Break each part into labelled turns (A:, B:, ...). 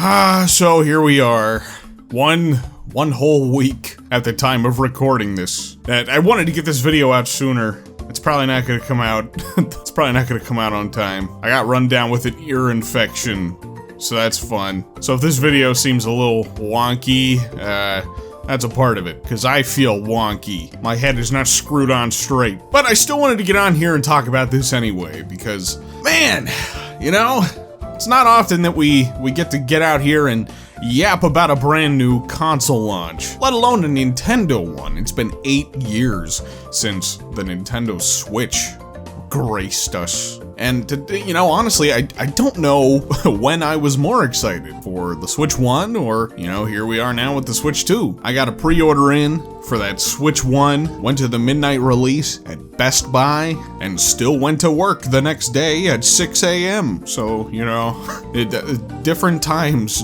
A: So here we are. One whole week at the time of recording this. I wanted to get this video out sooner. It's probably not gonna come out. It's probably not gonna come out on time. I got run down with an ear infection, so that's fun. So if this video seems a little wonky, that's a part of it, because I feel wonky. My head is not screwed on straight. But I still wanted to get on here and talk about this anyway, because, man, you know, it's not often that we get out here and yap about a brand new console launch, let alone a Nintendo one. It's been 8 years since the Nintendo Switch graced us. And, you know, honestly, I don't know when I was more excited for the Switch 1 or, you know, here we are now with the Switch 2. I got a pre-order in for that Switch 1, went to the midnight release at Best Buy, and still went to work the next day at 6 a.m. So, you know, different times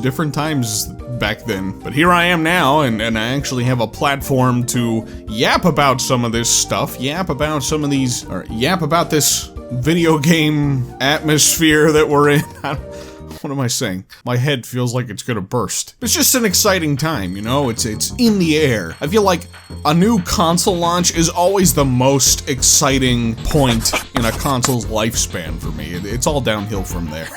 A: back then. But here I am now, and I actually have a platform to yap about some of this stuff, yap about this video game atmosphere that we're in. What am I saying? My head feels like it's gonna burst. It's just an exciting time, you know? It's in the air. I feel like a new console launch is always the most exciting point in a console's lifespan for me. It's all downhill from there.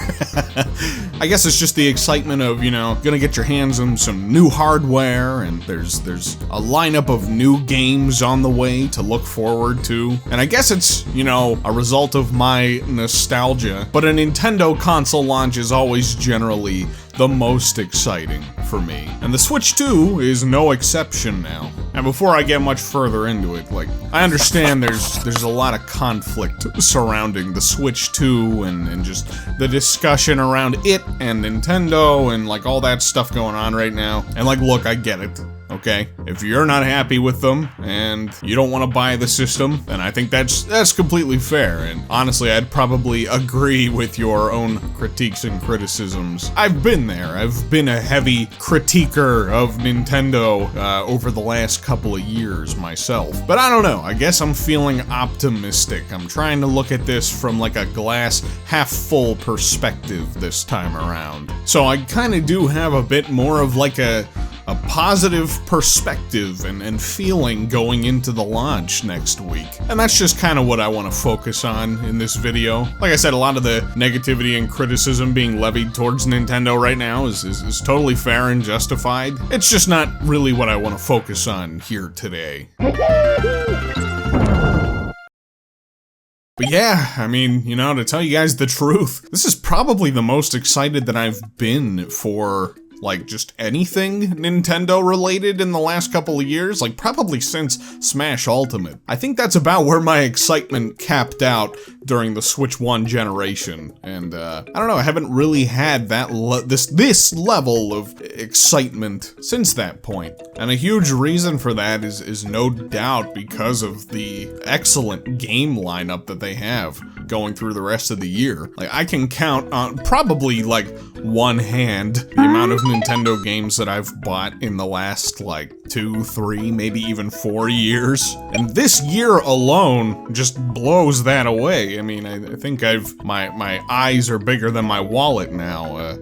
A: I guess it's just the excitement of, you know, gonna get your hands on some new hardware, and there's a lineup of new games on the way to look forward to. And I guess it's, you know, a result of my nostalgia, but a Nintendo console launch is always generally the most exciting for me. And the Switch 2 is no exception now. And before I get much further into it, like, I understand there's a lot of conflict surrounding the Switch 2 and just the discussion around it and Nintendo and like all that stuff going on right now. And like, look, I get it. Okay, if you're not happy with them and you don't want to buy the system, then I think that's completely fair. And honestly, I'd probably agree with your own critiques and criticisms. I've been there. I've been a heavy critiquer of Nintendo over the last couple of years myself. But I don't know. I guess I'm feeling optimistic. I'm trying to look at this from like a glass half full perspective this time around. So I kind of do have a bit more of like a positive perspective and feeling going into the launch next week. And that's just kind of what I want to focus on in this video. Like I said, a lot of the negativity and criticism being levied towards Nintendo right now is totally fair and justified. It's just not really what I want to focus on here today. But yeah, I mean, you know, to tell you guys the truth, this is probably the most excited that I've been for like just anything Nintendo related in the last couple of years, like probably since Smash Ultimate. I think that's about where my excitement capped out during the Switch 1 generation. And I don't know, I haven't really had that this level of excitement since that point. And a huge reason for that is no doubt because of the excellent game lineup that they have going through the rest of the year. Like, I can count on probably like one hand the amount of Nintendo games that I've bought in the last like 2, 3, maybe even 4 years. And this year alone just blows that away. I mean, I think my eyes are bigger than my wallet now,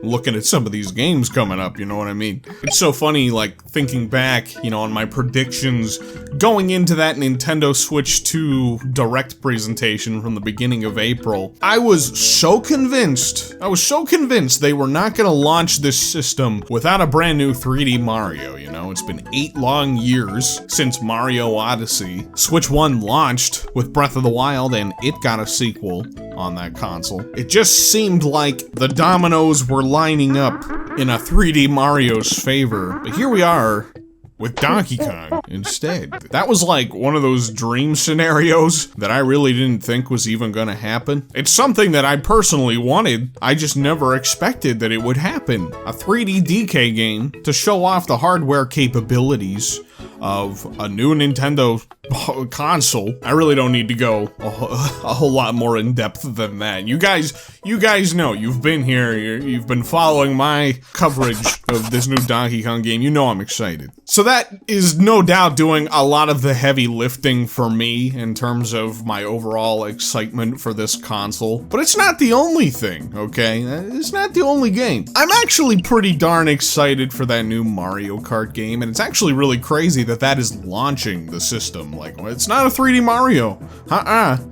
A: looking at some of these games coming up, you know what I mean? It's so funny, like, thinking back, you know, on my predictions going into that Nintendo Switch 2 Direct presentation from the beginning of April. I was so convinced they were not gonna launch this system without a brand new 3D Mario, you know? It's been 8 long years since Mario Odyssey. Switch 1 launched with Breath of the Wild, and it got a sequel on that console. It just seemed like the dominoes were lining up in a 3D Mario's favor. But here we are with Donkey Kong instead. That was like one of those dream scenarios that I really didn't think was even gonna happen. It's something that I personally wanted, I just never expected that it would happen. A 3D DK game to show off the hardware capabilities of a new Nintendo console. I really don't need to go a whole lot more in depth than that. You guys know, you've been here, you've been following my coverage of this new Donkey Kong game. You know I'm excited. So that is no doubt doing a lot of the heavy lifting for me in terms of my overall excitement for this console. But it's not the only thing, okay? It's not the only game. I'm actually pretty darn excited for that new Mario Kart game, and it's actually really crazy that that is launching the system. Like, well, it's not a 3D Mario.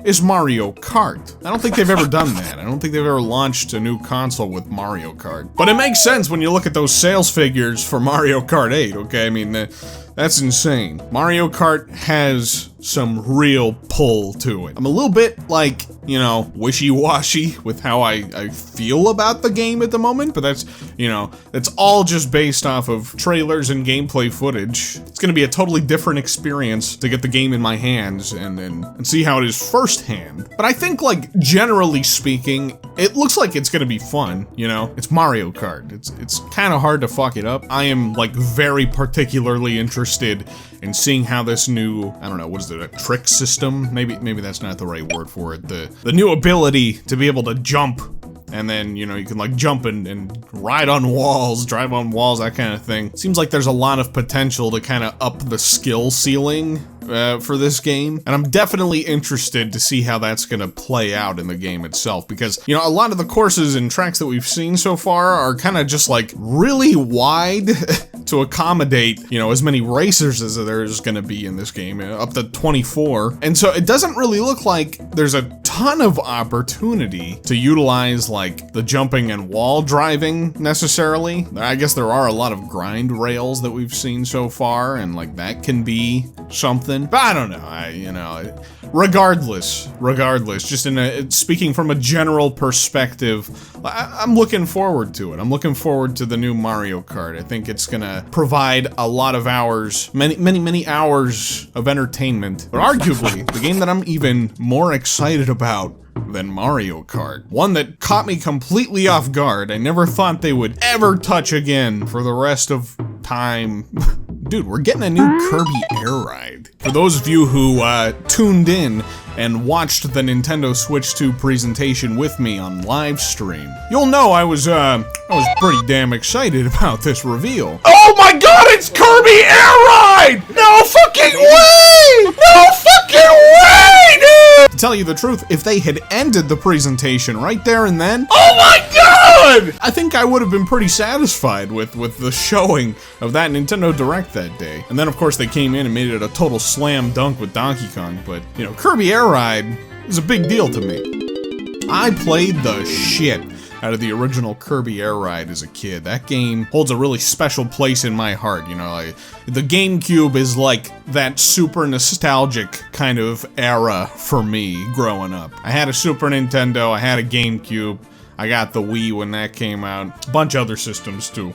A: It's Mario Kart. I don't think they've ever done that. I don't think they've ever launched a new console with Mario Kart. But it makes sense when you look at those sales figures for Mario Kart 8, okay? I mean, that's insane. Mario Kart has some real pull to it. I'm a little bit, like, you know, wishy-washy with how I feel about the game at the moment, but that's, you know, that's all just based off of trailers and gameplay footage. It's gonna be a totally different experience to get the game in my hands and see how it is firsthand. But I think, like, generally speaking, it looks like it's gonna be fun, you know? It's Mario Kart. It's kind of hard to fuck it up. I am, like, very particularly interested in seeing how this new, I don't know, what is it, a trick system? Maybe that's not the right word for it. The new ability to be able to jump, and then, you know, you can like jump and ride on walls, drive on walls, that kind of thing. Seems like there's a lot of potential to kind of up the skill ceiling for this game, and I'm definitely interested to see how that's gonna play out in the game itself, because, you know, a lot of the courses and tracks that we've seen so far are kind of just like really wide to accommodate, you know, as many racers as there's gonna be in this game, up to 24, and so it doesn't really look like there's a ton of opportunity to utilize like the jumping and wall driving necessarily. I guess there are a lot of grind rails that we've seen so far, and like that can be something. But I don't know, you know, regardless, just speaking from a general perspective, I'm looking forward to it. I'm looking forward to the new Mario Kart. I think it's gonna provide a lot of hours, many hours of entertainment. But arguably, the game that I'm even more excited about than Mario Kart, one that caught me completely off guard, I never thought they would ever touch again for the rest of time. Dude, we're getting a new Kirby Air Ride. For those of you who tuned in and watched the Nintendo Switch 2 presentation with me on live stream, you'll know I was pretty damn excited about this reveal. Oh my god, it's Kirby Air Ride! No fucking way! No fucking way, dude! To tell you the truth, if they had ended the presentation right there and then, oh my god! I think I would have been pretty satisfied with the showing of that Nintendo Direct that day. And then of course they came in and made it a total slam dunk with Donkey Kong, but, you know, Kirby Air Ride is a big deal to me. I played the shit out of the original Kirby Air Ride as a kid. That game holds a really special place in my heart, you know, like, the GameCube is like that super nostalgic kind of era for me growing up. I had a Super Nintendo, I had a GameCube, I got the Wii when that came out, a bunch of other systems too.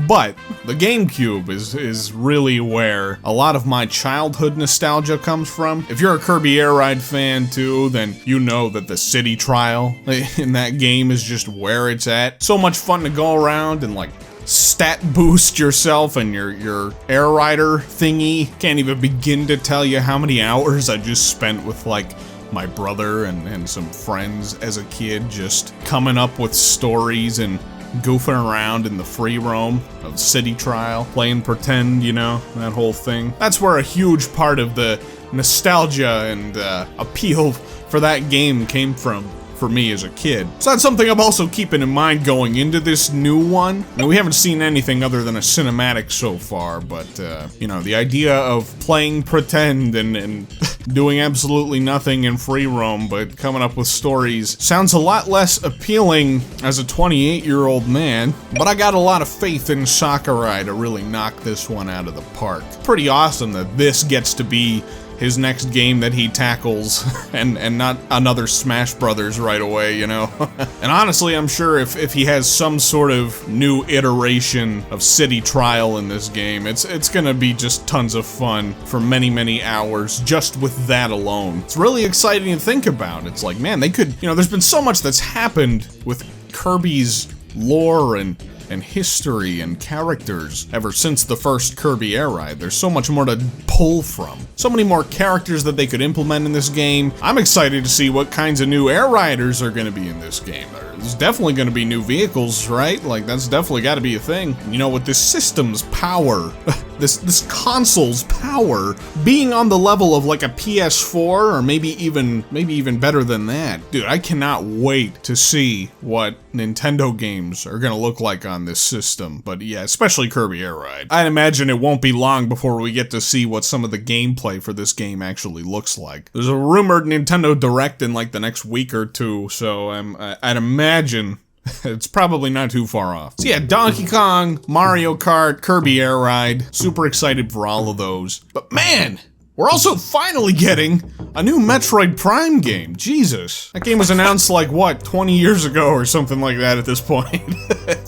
A: But the GameCube is really where a lot of my childhood nostalgia comes from. If you're a Kirby Air Ride fan too, then you know that the city trial in that game is just where it's at. So much fun to go around and like stat boost yourself and your air rider thingy. Can't even begin to tell you how many hours I just spent with like my brother and some friends as a kid, just coming up with stories and goofing around in the free roam of City Trial, playing pretend, you know, that whole thing. That's where a huge part of the nostalgia and appeal for that game came from for me as a kid. So that's something I'm also keeping in mind going into this new one. Now, we haven't seen anything other than a cinematic so far, but, you know, the idea of playing pretend and doing absolutely nothing in free roam, but coming up with stories sounds a lot less appealing as a 28-year-old man, but I got a lot of faith in Sakurai to really knock this one out of the park. Pretty awesome that this gets to be his next game that he tackles, and not another Smash Brothers right away, you know? And honestly, I'm sure if he has some sort of new iteration of City Trial in this game, it's gonna be just tons of fun for many hours just with that alone. It's really exciting to think about. It's like, man, they could, you know, there's been so much that's happened with Kirby's lore and and history and characters ever since the first Kirby Air Ride. There's so much more to pull from. So many more characters that they could implement in this game. I'm excited to see what kinds of new air riders are going to be in this game. There's definitely going to be new vehicles, right? Like, that's definitely got to be a thing. You know, with this system's power, this console's power being on the level of like a PS4 or maybe even better than that. Dude, I cannot wait to see what Nintendo games are going to look like on this system. But yeah, especially Kirby Air Ride. I'd imagine it won't be long before we get to see what some of the gameplay for this game actually looks like. There's a rumored Nintendo Direct in like the next week or two, so I'd imagine it's probably not too far off. So yeah, Donkey Kong, Mario Kart, Kirby Air Ride. Super excited for all of those. But man, we're also finally getting a new Metroid Prime game. Jesus. That game was announced like, what, 20 years ago or something like that at this point.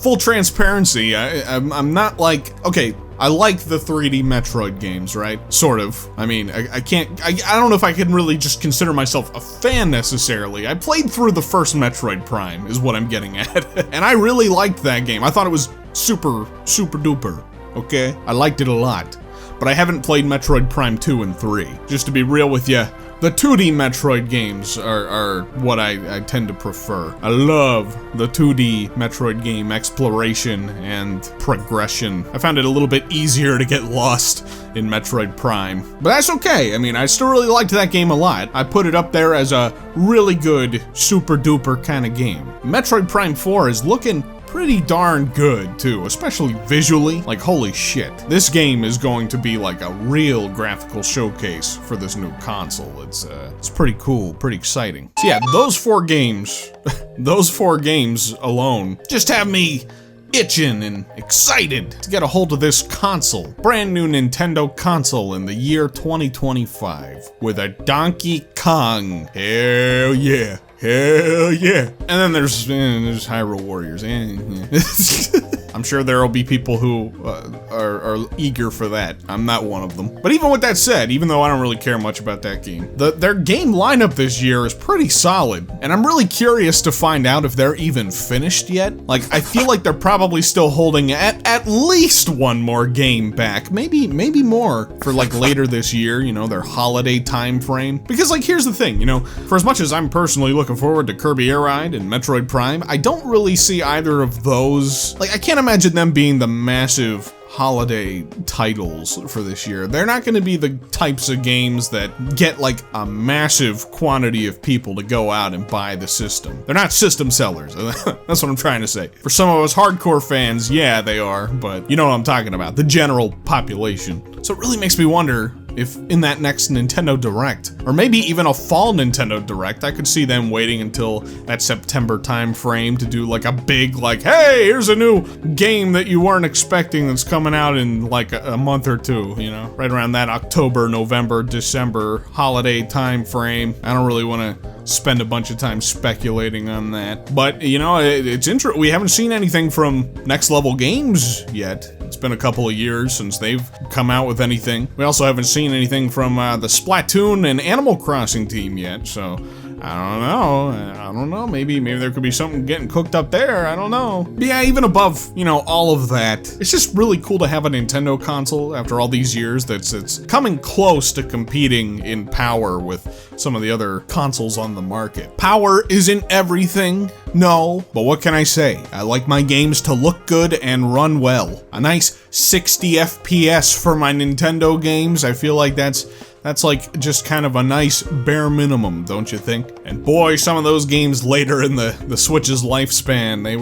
A: Full transparency, I'm not like, okay, I like the 3D Metroid games, right? Sort of. I mean, I don't know if I can really just consider myself a fan necessarily. I played through the first Metroid Prime, is what I'm getting at. And I really liked that game. I thought it was super duper, okay? I liked it a lot. But I haven't played Metroid Prime 2 and 3. Just to be real with you, the 2D Metroid games are what I tend to prefer. I love the 2D Metroid game exploration and progression. I found it a little bit easier to get lost in Metroid Prime. But that's okay. I mean, I still really liked that game a lot. I put it up there as a really good, super duper kind of game. Metroid Prime 4 is looking pretty darn good too, especially visually. Like, holy shit. This game is going to be like a real graphical showcase for this new console. It's pretty cool, pretty exciting. So yeah, those 4 games, those 4 games alone just have me itching and excited to get a hold of this console. Brand new Nintendo console in the year 2025 with a Donkey Kong. Hell yeah. Hell yeah. And then there's Hyrule Warriors. I'm sure there'll be people who are eager for that. I'm not one of them. But even with that said, even though I don't really care much about that game, their game lineup this year is pretty solid. And I'm really curious to find out if they're even finished yet. Like, I feel like they're probably still holding at least one more game back. Maybe more for like later this year, you know, their holiday time frame. Because like, here's the thing, you know, for as much as I'm personally looking forward to Kirby Air Ride and Metroid Prime, I don't really see either of those. Like, I can't imagine them being the massive holiday titles for this year. They're not going to be the types of games that get like a massive quantity of people to go out and buy the system. They're not system sellers. That's what I'm trying to say. For some of us hardcore fans, yeah, they are, but you know what I'm talking about, the general population. So it really makes me wonder if in that next Nintendo Direct, or maybe even a fall Nintendo Direct, I could see them waiting until that September time frame to do like a big, like, hey, here's a new game that you weren't expecting that's coming out in like a month or two, you know, right around that October, November, December holiday time frame. I don't really want to spend a bunch of time speculating on that, but you know, it's interesting. We haven't seen anything from Next Level Games yet. It's been a couple of years since they've come out with anything. We also haven't seen anything from the Splatoon and Animal Crossing team yet, so I don't know, maybe there could be something getting cooked up there, I don't know. But yeah, even above, you know, all of that, it's just really cool to have a Nintendo console after all these years that's coming close to competing in power with some of the other consoles on the market. Power isn't everything, no, but what can I say? I like my games to look good and run well. A nice 60 FPS for my Nintendo games, I feel like that's like just kind of a nice bare minimum, don't you think? And boy, some of those games later in the Switch's lifespan, they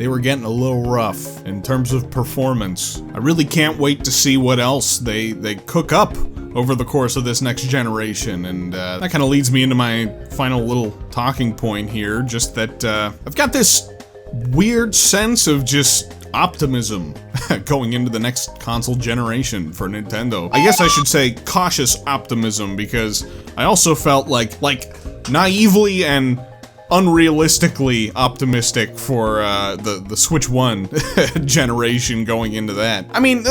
A: were getting a little rough in terms of performance. I really can't wait to see what else they cook up over the course of this next generation, and that kind of leads me into my final little talking point here, just that I've got this weird sense of just optimism going into the next console generation for Nintendo. I guess I should say cautious optimism, because I also felt like naively and unrealistically optimistic for the Switch 1 generation going into that. I mean,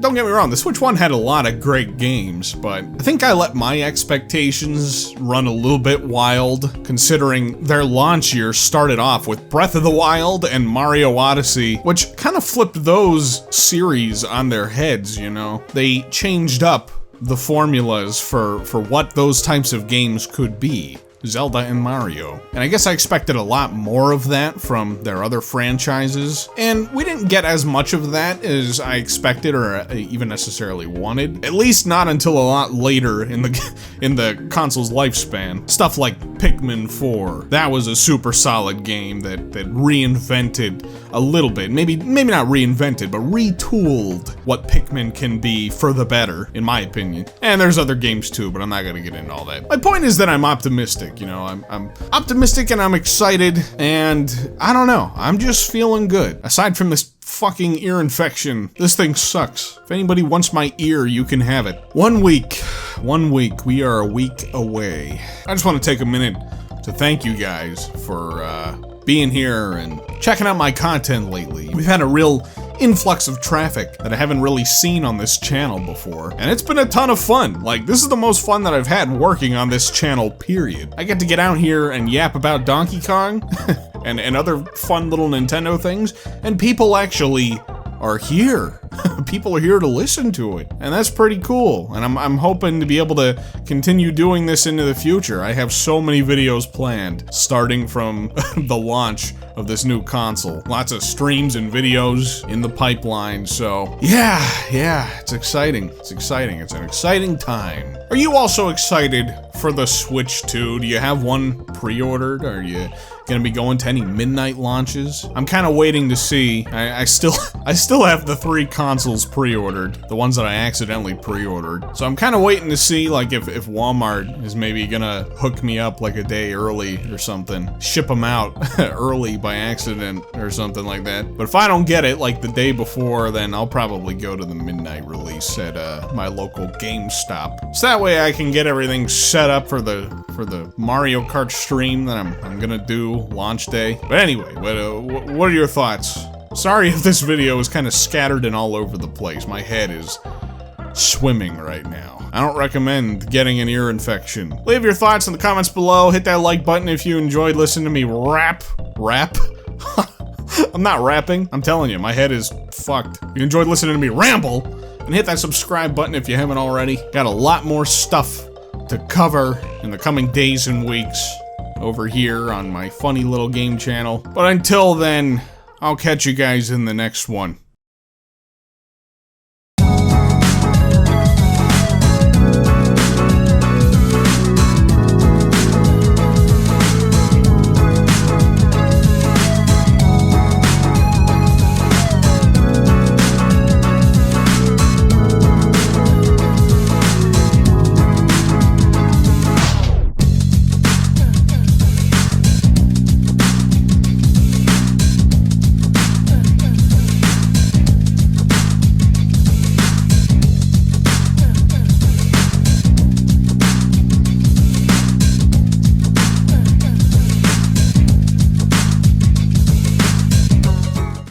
A: don't get me wrong, the Switch 1 had a lot of great games, but I think I let my expectations run a little bit wild, considering their launch year started off with Breath of the Wild and Mario Odyssey, which kind of flipped those series on their heads, you know? They changed up the formulas for what those types of games could be. Zelda and Mario. And I guess I expected a lot more of that from their other franchises, and we didn't get as much of that as I expected or even necessarily wanted. At least not until a lot later in the console's lifespan. Stuff like Pikmin 4. That was a super solid game that reinvented a little bit. Maybe not reinvented, but retooled what Pikmin can be for the better, in my opinion. And there's other games too, but I'm not gonna get into all that. My point is that I'm optimistic. You know, I'm optimistic and I'm excited, and I don't know, I'm just feeling good. Aside from this fucking ear infection, this thing sucks. If anybody wants my ear, you can have it. 1 week, we are a week away. I just want to take a minute to thank you guys for being here and checking out my content lately. We've had a real influx of traffic that I haven't really seen on this channel before, and it's been a ton of fun. Like, this is the most fun that I've had working on this channel, period. I get to get out here and yap about Donkey Kong and other fun little Nintendo things, and people actually are here. People are here to listen to it, and that's pretty cool. And I'm hoping to be able to continue doing this into the future. I have so many videos planned, starting from the launch of this new console. Lots of streams and videos in the pipeline, so yeah, it's exciting. It's an exciting time. Are you also excited for the Switch 2? Do you have one pre-ordered? Are you gonna be going to any midnight launches? I'm kind of waiting to see. I still have the 3 consoles pre-ordered, the ones that I accidentally pre-ordered. So I'm kind of waiting to see, like, if Walmart is maybe gonna hook me up like a day early or something, ship them out early by accident or something like that. But if I don't get it like the day before, then I'll probably go to the midnight release at my local GameStop. So that way I can get everything set up for the Mario Kart stream that I'm gonna do launch day. But anyway, what are your thoughts? Sorry if this video is kind of scattered and all over the place. My head is swimming right now. I don't recommend getting an ear infection. Leave your thoughts in the comments below. Hit that like button if you enjoyed listening to me rap. I'm not rapping. I'm telling you, my head is fucked. If you enjoyed listening to me ramble, and hit that subscribe button if you haven't already. Got a lot more stuff to cover in the coming days and weeks over here on my funny little game channel. But until then, I'll catch you guys in the next one.